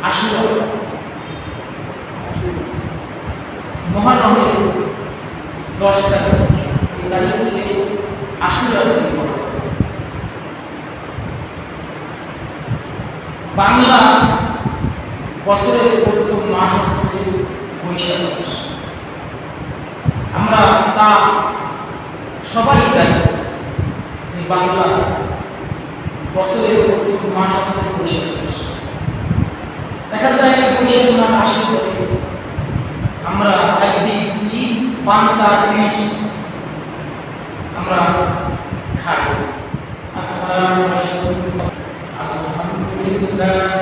আশুরা মহানবমীর 10 তারিখ এই তারিখে আশুরা বাংলা বছরের প্রথম মাস হচ্ছে বৈশাখ মাস। আমরা তা সবাই জানি যে বাংলা বছরের প্রথম মাস হচ্ছে বৈশাখ মাস। দেখা যায় বৈশাখ মাস আসলে পরে আমরা একদিন ঈদ পান্তা ইলিশ আমরা খাই। আসসালামু আলাইকুম আলহামদুলিল্লাহ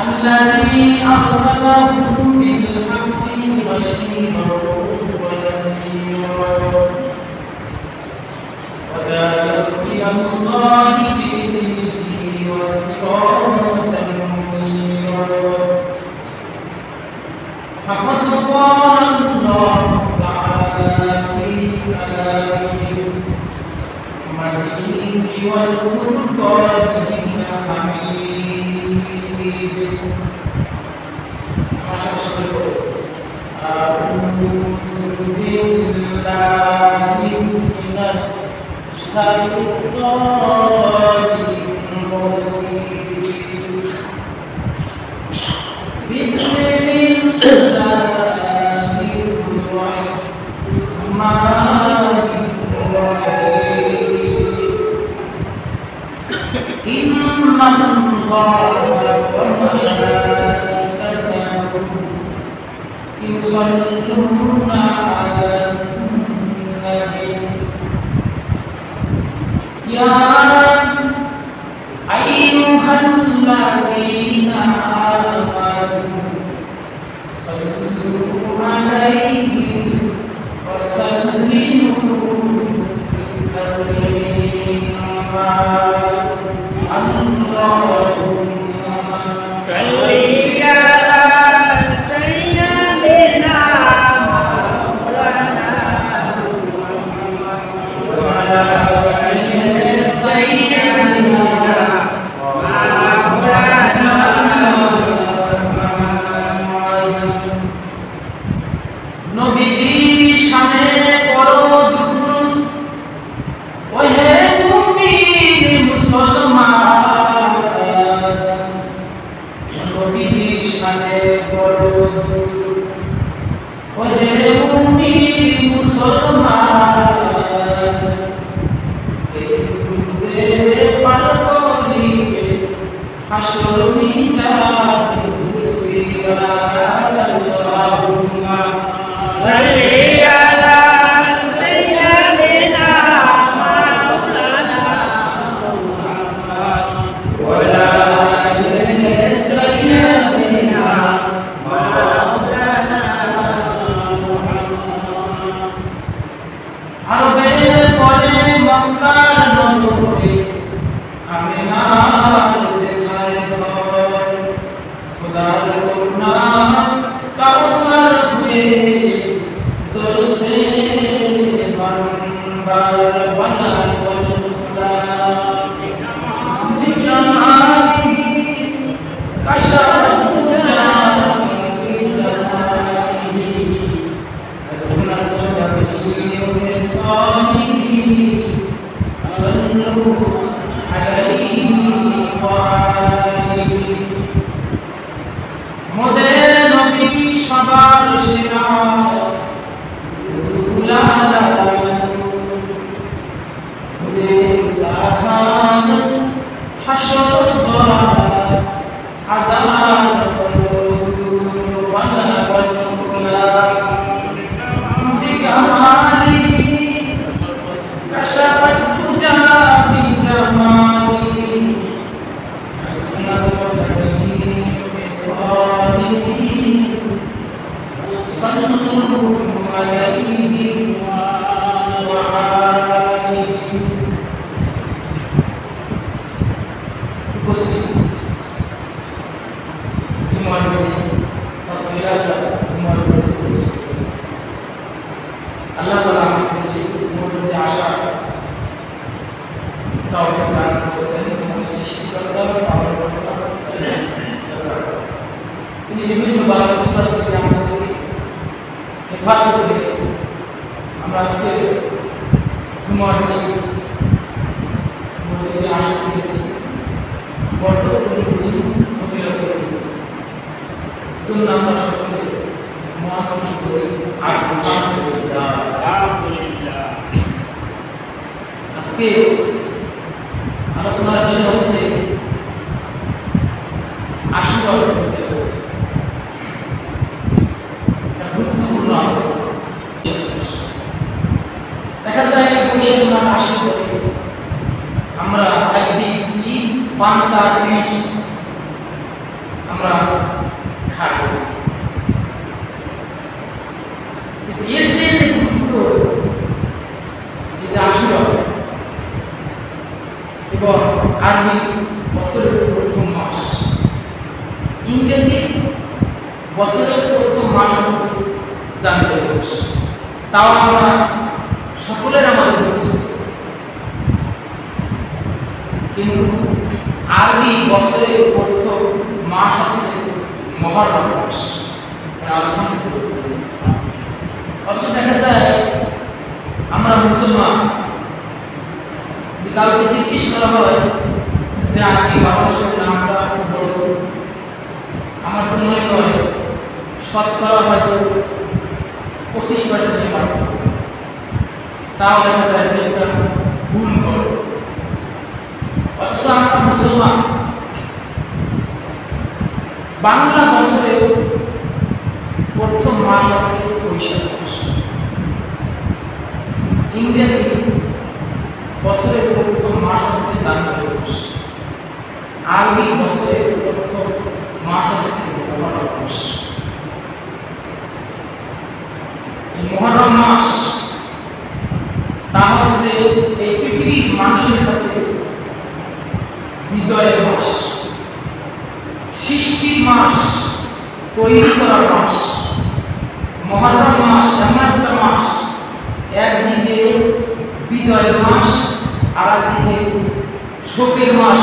الذي أرسله بالحق بشيرا ونذيرا وذلك إلى الله بإذنه وسراجا منيرا فقد قال الله تعالى في كلامه المجيد والفرقان الحميد أعوذ بالله من الشيطان الرجيم بسم الله الرحمن الرحيم إن الله يصلون على النبي يا أيها الذين آمنوا صلوا عليه وسلموا تسليما اللهم صل আল্লাহ তাআলা আমাদেরকে মসজিদে আসার তৌফিক দান করেছেন। সৃষ্টিকর্তা পালনকর্তা তিনি বিভিন্ন বালাসুতা থেকে আমাদেরকে হেফাজত করে আমরা আজকে জুমার দিন মসজিদে আসতে পেরেছি। বর্তমান দিন ফজিলত করেছি, জন্য আমরা সকলে মহান করি আলহামদুলিল্লাহ। আজকে আলোচনার বিষয় হচ্ছে আশুরা গুরুত্বপূর্ণ আলোচনা। দেখা যায় বৈশাখ মাস আসলে পরে আমরা একদিন ঈদ পান্তা ইলিশ আমরা খাই, কিন্তু এর সেই গুরুত্ব এই যে আশুরা এবং আরবি বছরের প্রথম মাস, ইংরেজি বছরের প্রথম মাস আছে জানুয়ারি মাস, তাও আমরা সকলের আমাদের বুঝতেছি, কিন্তু আরবি বছরের প্রথম মাস আছে মহররম মাস। অবশ্য দেখা যায় আমরা মুসলমান, কাউকে জিজ্ঞেস করা হয় যে আরবি মানুষের নামটা বড়, আমার তো মনে হয় শতকরা হয়তো 25% পারে, তাও দেখা যায় যে একটা ভুল করে। অথচ আমরা মুসলমান, বাংলা বছরের প্রথম মাস আছে বৈশাখ মাস, ইংরেজি বছরের প্রথম মাস আছে জানুয়ারি মাস, আরবি বছরের প্রথম মাস আছে মুহররম মাস। এই মুহররম মাস তা হচ্ছে এই পৃথিবীর মানুষের কাছে বিজয়ের মাস, সৃষ্টির মাস, তৈরি করার মাস। মুহররম মাস এমন একটা মাস, একদিকে বিজয়ের মাস, আর একদিকে শোকের মাস,